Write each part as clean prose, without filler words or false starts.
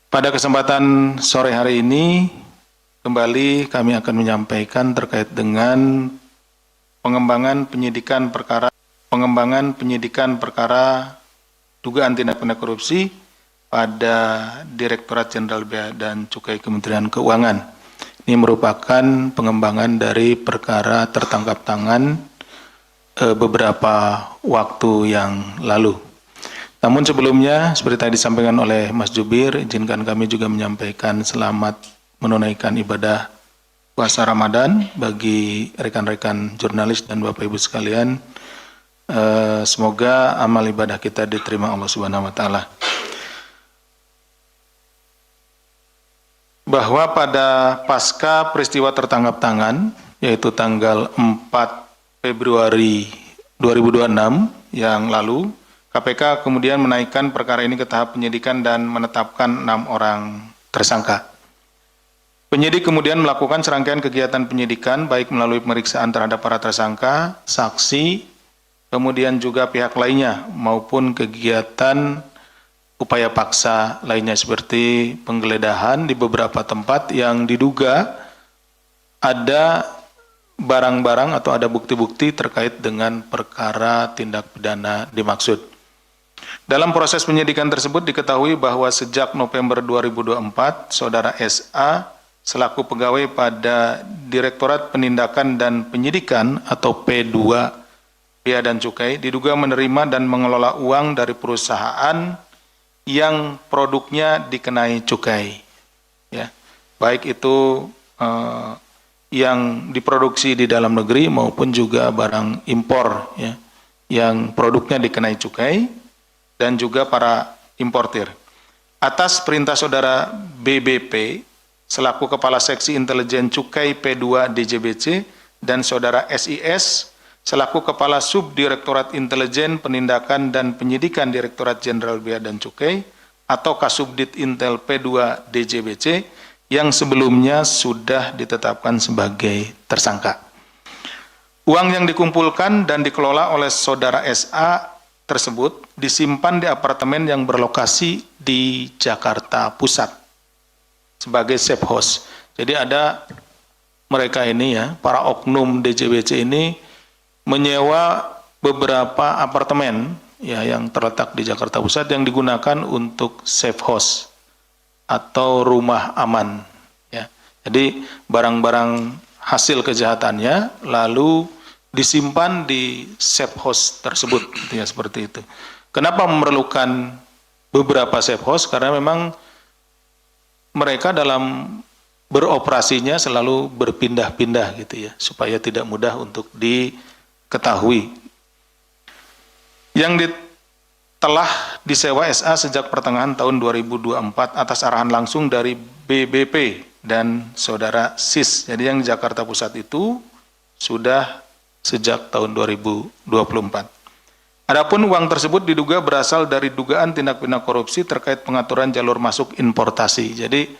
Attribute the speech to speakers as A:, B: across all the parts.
A: Pada kesempatan sore hari ini, kembali kami akan menyampaikan terkait dengan pengembangan penyidikan perkara dugaan tindak pidana korupsi pada Direktorat Jenderal Bea dan Cukai Kementerian Keuangan. Ini merupakan pengembangan dari perkara tertangkap tangan beberapa waktu yang lalu. Namun sebelumnya, seperti tadi disampaikan oleh Mas Jubir, izinkan kami juga menyampaikan selamat menunaikan ibadah puasa Ramadan bagi rekan-rekan jurnalis dan Bapak Ibu sekalian. Semoga amal ibadah kita diterima Allah Subhanahu wa Ta'ala. Bahwa pada pasca peristiwa tertangkap tangan, yaitu tanggal 4 Februari 2026 yang lalu, KPK kemudian menaikkan perkara ini ke tahap penyidikan dan menetapkan 6 orang tersangka. Penyidik kemudian melakukan serangkaian kegiatan penyidikan, baik melalui pemeriksaan terhadap para tersangka, saksi, kemudian juga pihak lainnya, maupun kegiatan upaya paksa lainnya seperti penggeledahan di beberapa tempat yang diduga ada barang-barang atau ada bukti-bukti terkait dengan perkara tindak pidana dimaksud. Dalam proses penyidikan tersebut diketahui bahwa sejak November 2024, Saudara SA selaku pegawai pada Direktorat Penindakan dan Penyidikan atau P2 Bea dan Cukai diduga menerima dan mengelola uang dari perusahaan yang produknya dikenai cukai, ya, baik itu yang diproduksi di dalam negeri maupun juga barang impor, ya, yang produknya dikenai cukai, dan juga para importir. Atas perintah Saudara BBP selaku Kepala Seksi Intelijen Cukai P2 DJBC dan Saudara SIS selaku Kepala Subdirektorat Intelijen Penindakan dan Penyidikan Direktorat Jenderal Bea dan Cukai atau Kasubdit Intel P2 DJBC yang sebelumnya sudah ditetapkan sebagai tersangka. Uang yang dikumpulkan dan dikelola oleh Saudara SA tersebut disimpan di apartemen yang berlokasi di Jakarta Pusat sebagai safe house. Jadi ada mereka ini, ya, para oknum DJBC ini menyewa beberapa apartemen, ya, yang terletak di Jakarta Pusat yang digunakan untuk safe house atau rumah aman, ya. Jadi barang-barang hasil kejahatannya lalu disimpan di safe house tersebut, ya, seperti itu. Kenapa memerlukan beberapa safe house? Karena memang mereka dalam beroperasinya selalu berpindah-pindah, gitu, ya, supaya tidak mudah untuk diketahui. Yang telah disewa SA sejak pertengahan tahun 2024 atas arahan langsung dari BBP dan Saudara SIS. Jadi yang di Jakarta Pusat itu sudah sejak tahun 2024. Adapun uang tersebut diduga berasal dari dugaan tindak pidana korupsi terkait pengaturan jalur masuk importasi. Jadi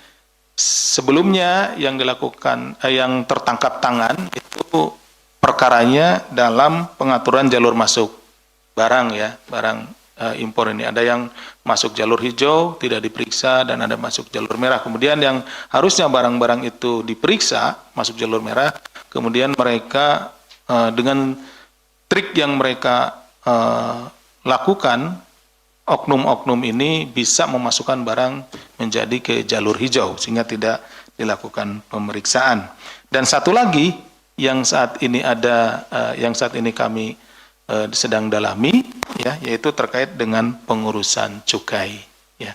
A: sebelumnya yang dilakukan yang tertangkap tangan itu perkaranya dalam pengaturan jalur masuk barang, ya, barang impor ini. Ada yang masuk jalur hijau tidak diperiksa dan ada masuk jalur merah. Kemudian yang harusnya barang-barang itu diperiksa masuk jalur merah, kemudian mereka dengan trik yang mereka lakukan, oknum-oknum ini bisa memasukkan barang menjadi ke jalur hijau sehingga tidak dilakukan pemeriksaan. Dan satu lagi yang saat ini kami sedang dalami, ya, yaitu terkait dengan pengurusan cukai, ya.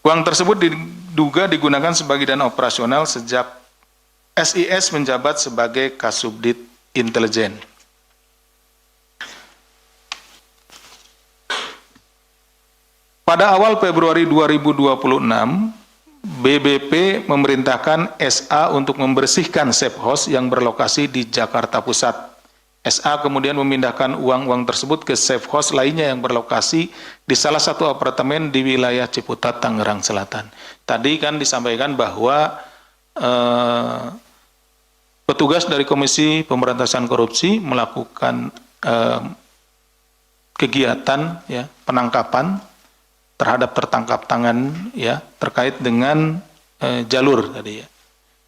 A: Uang tersebut diduga digunakan sebagai dana operasional sejak SIS menjabat sebagai Kasubdit Intelijen. Pada awal Februari 2026, BBP memerintahkan SA untuk membersihkan safe house yang berlokasi di Jakarta Pusat. SA kemudian memindahkan uang-uang tersebut ke safe house lainnya yang berlokasi di salah satu apartemen di wilayah Ciputat, Tangerang Selatan. Tadi kan disampaikan bahwa petugas dari Komisi Pemberantasan Korupsi melakukan kegiatan, ya, penangkapan terhadap tertangkap tangan ya terkait dengan jalur tadi ya.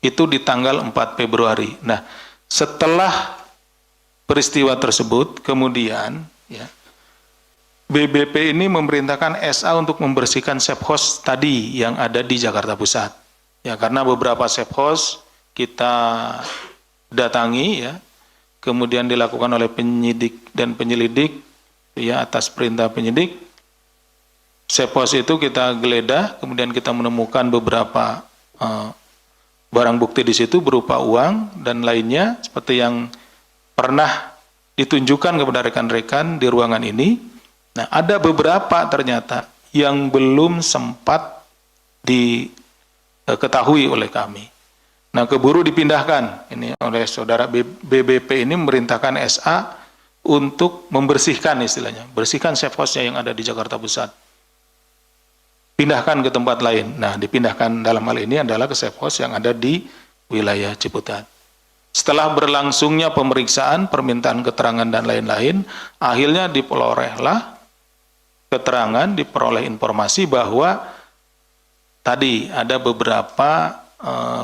A: Itu di tanggal 4 Februari. Nah, setelah peristiwa tersebut kemudian ya BBP ini memerintahkan SA untuk membersihkan safe house tadi yang ada di Jakarta Pusat. Ya, karena beberapa safe house kita datangi ya, kemudian dilakukan oleh penyidik dan penyelidik ya atas perintah penyidik. Safe house itu kita geledah, kemudian kita menemukan beberapa barang bukti di situ berupa uang dan lainnya seperti yang pernah ditunjukkan kepada rekan-rekan di ruangan ini. Nah, ada beberapa ternyata yang belum sempat diketahui oleh kami. Nah, keburu dipindahkan ini oleh saudara BBP ini memerintahkan SA untuk membersihkan istilahnya, bersihkan safe house-nya yang ada di Jakarta Pusat. Pindahkan ke tempat lain. Nah, dipindahkan dalam hal ini adalah ke safe house yang ada di wilayah Ciputat. Setelah berlangsungnya pemeriksaan, permintaan keterangan dan lain-lain, akhirnya diperolehlah keterangan, diperoleh informasi bahwa tadi ada beberapa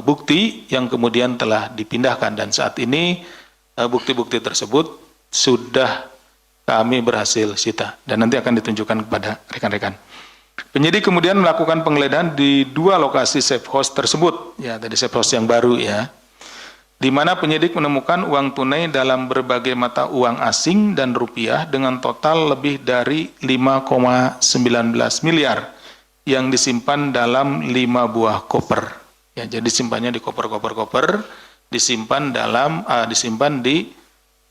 A: bukti yang kemudian telah dipindahkan dan saat ini bukti-bukti tersebut sudah kami berhasil sita dan nanti akan ditunjukkan kepada rekan-rekan. Penyidik kemudian melakukan penggeledahan di 2 lokasi safe house tersebut, ya tadi safe house yang baru ya, di mana penyidik menemukan uang tunai dalam berbagai mata uang asing dan rupiah dengan total lebih dari 5,19 miliar yang disimpan dalam 5 buah koper. Ya, jadi simpannya di koper-koper, disimpan di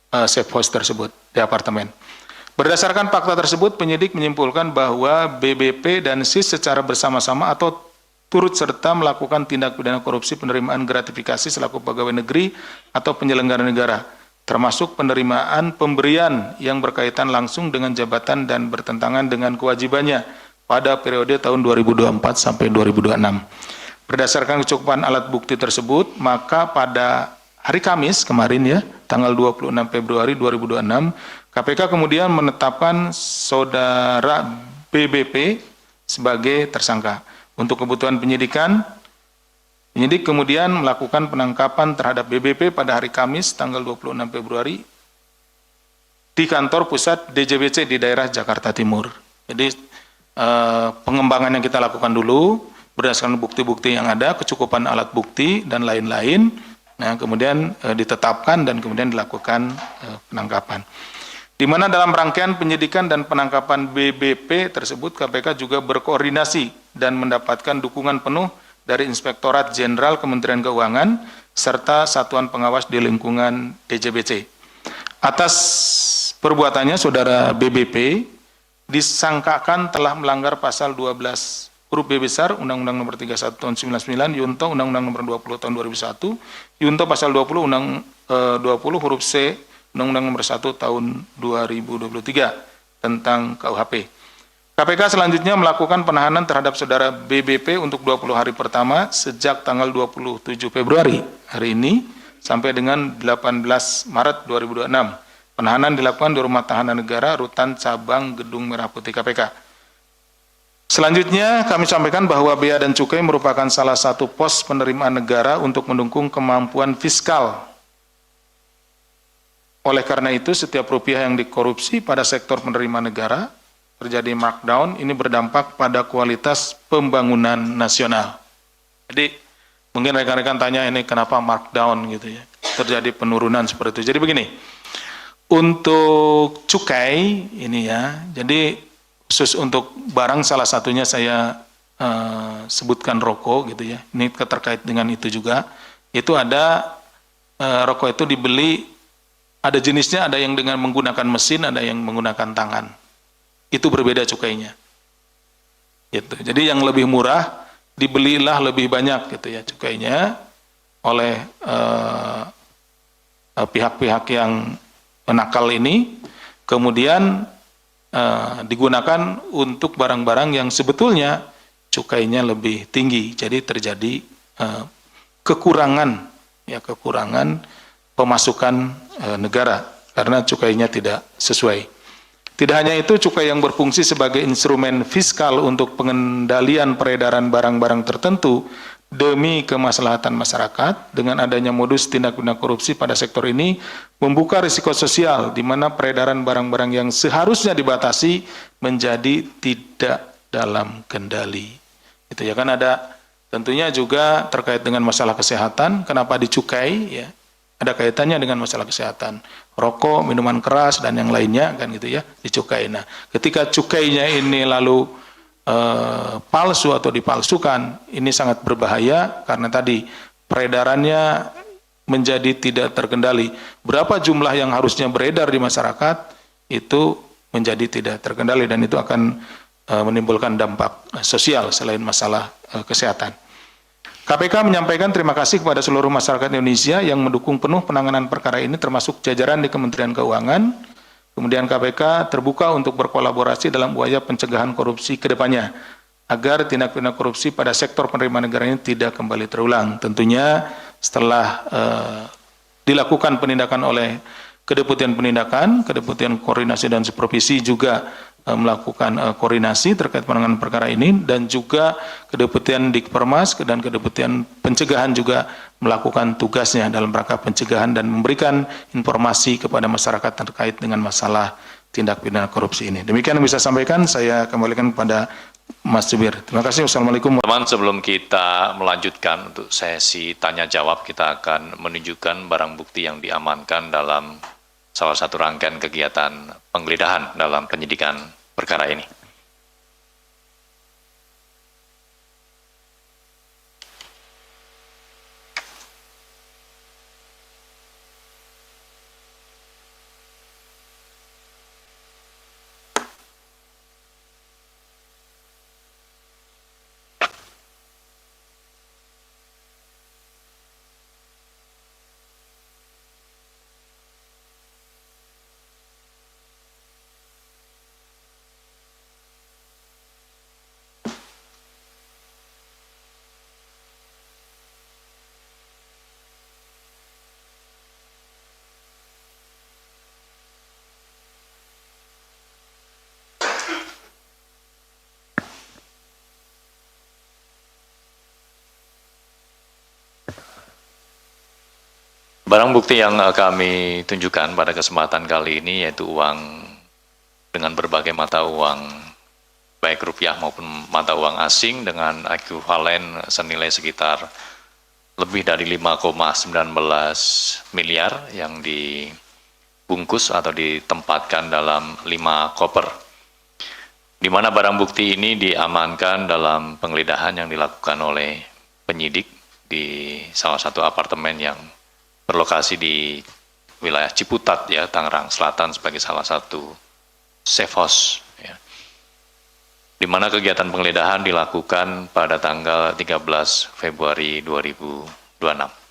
A: safe house tersebut di apartemen. Berdasarkan fakta tersebut, penyidik menyimpulkan bahwa BBP dan SIS secara bersama-sama atau turut serta melakukan tindak pidana korupsi penerimaan gratifikasi selaku pegawai negeri atau penyelenggara negara, termasuk penerimaan pemberian yang berkaitan langsung dengan jabatan dan bertentangan dengan kewajibannya pada periode tahun 2024 sampai 2026. Berdasarkan kecukupan alat bukti tersebut, maka pada hari Kamis kemarin ya, tanggal 26 Februari 2026, KPK kemudian menetapkan saudara BBP sebagai tersangka. Untuk kebutuhan penyidikan, penyidik kemudian melakukan penangkapan terhadap BBP pada hari Kamis tanggal 26 Februari di kantor pusat DJBC di daerah Jakarta Timur. Jadi pengembangan yang kita lakukan dulu berdasarkan bukti-bukti yang ada, kecukupan alat bukti dan lain-lain, nah kemudian ditetapkan dan kemudian dilakukan penangkapan. Di mana dalam rangkaian penyidikan dan penangkapan BBP tersebut, KPK juga berkoordinasi dan mendapatkan dukungan penuh dari Inspektorat Jenderal Kementerian Keuangan serta Satuan Pengawas di lingkungan DJBC. Atas perbuatannya, saudara BBP disangkakan telah melanggar pasal 12 huruf B besar Undang-Undang Nomor 31 Tahun 99, Yunto Undang-Undang Nomor 20 Tahun 2001, Yunto pasal 20 20 huruf C Undang-Undang Nomor 1 Tahun 2023 tentang KUHP. KPK selanjutnya melakukan penahanan terhadap saudara BBP untuk 20 hari pertama sejak tanggal 27 Februari hari ini sampai dengan 18 Maret 2026. Penahanan dilakukan di Rumah Tahanan Negara Rutan Cabang Gedung Merah Putih KPK. Selanjutnya kami sampaikan bahwa Bea dan Cukai merupakan salah satu pos penerimaan negara untuk mendukung kemampuan fiskal. Oleh karena itu, setiap rupiah yang dikorupsi pada sektor penerimaan negara terjadi markdown, ini berdampak pada kualitas pembangunan nasional. Jadi mungkin rekan-rekan tanya ini kenapa markdown gitu ya, terjadi penurunan seperti itu. Jadi begini, untuk cukai ini ya, jadi khusus untuk barang salah satunya saya sebutkan rokok gitu ya, ini terkait dengan itu juga, itu ada rokok itu dibeli, ada jenisnya, ada yang dengan menggunakan mesin, ada yang menggunakan tangan. Itu berbeda cukainya. Gitu. Jadi yang lebih murah dibelilah lebih banyak gitu ya cukainya oleh pihak-pihak yang nakal ini, kemudian digunakan untuk barang-barang yang sebetulnya cukainya lebih tinggi. Jadi terjadi kekurangan pemasukan negara karena cukainya tidak sesuai. Tidak hanya itu, cukai yang berfungsi sebagai instrumen fiskal untuk pengendalian peredaran barang-barang tertentu demi kemaslahatan masyarakat. Dengan adanya modus tindak pidana korupsi pada sektor ini membuka risiko sosial di mana peredaran barang-barang yang seharusnya dibatasi menjadi tidak dalam kendali. Itu ya kan, ada tentunya juga terkait dengan masalah kesehatan. Kenapa dicukai? Ya, ada kaitannya dengan masalah kesehatan. Rokok, minuman keras, dan yang lainnya, kan gitu ya, dicukai. Nah, ketika cukainya ini lalu palsu atau dipalsukan, ini sangat berbahaya karena tadi peredarannya menjadi tidak terkendali. Berapa jumlah yang harusnya beredar di masyarakat, itu menjadi tidak terkendali, dan itu akan menimbulkan dampak sosial selain masalah kesehatan. KPK menyampaikan terima kasih kepada seluruh masyarakat Indonesia yang mendukung penuh penanganan perkara ini, termasuk jajaran di Kementerian Keuangan. Kemudian KPK terbuka untuk berkolaborasi dalam upaya pencegahan korupsi ke depannya, agar tindak pidana korupsi pada sektor penerimaan negara ini tidak kembali terulang. Tentunya setelah dilakukan penindakan oleh Kedeputian Penindakan, Kedeputian Koordinasi dan Supervisi juga melakukan koordinasi terkait penanganan perkara ini, dan juga Kedeputian Dikpermas dan Kedeputian Pencegahan juga melakukan tugasnya dalam rangka pencegahan dan memberikan informasi kepada masyarakat terkait dengan masalah tindak pidana korupsi ini. Demikian yang bisa sampaikan, saya kembalikan kepada Mas Jubir. Terima kasih. Wassalamualaikum.
B: Teman, sebelum kita melanjutkan untuk sesi tanya jawab, kita akan menunjukkan barang bukti yang diamankan dalam salah satu rangkaian kegiatan penggeledahan dalam penyidikan perkara ini. Barang bukti yang kami tunjukkan pada kesempatan kali ini yaitu uang dengan berbagai mata uang, baik rupiah maupun mata uang asing, dengan ekuivalen senilai sekitar lebih dari 5,19 miliar yang dibungkus atau ditempatkan dalam 5 koper. Di mana barang bukti ini diamankan dalam penggeledahan yang dilakukan oleh penyidik di salah satu apartemen yang berlokasi di wilayah Ciputat, ya, Tangerang Selatan, sebagai salah satu safe house, ya. Di mana kegiatan penggeledahan dilakukan pada tanggal 13 Februari 2026.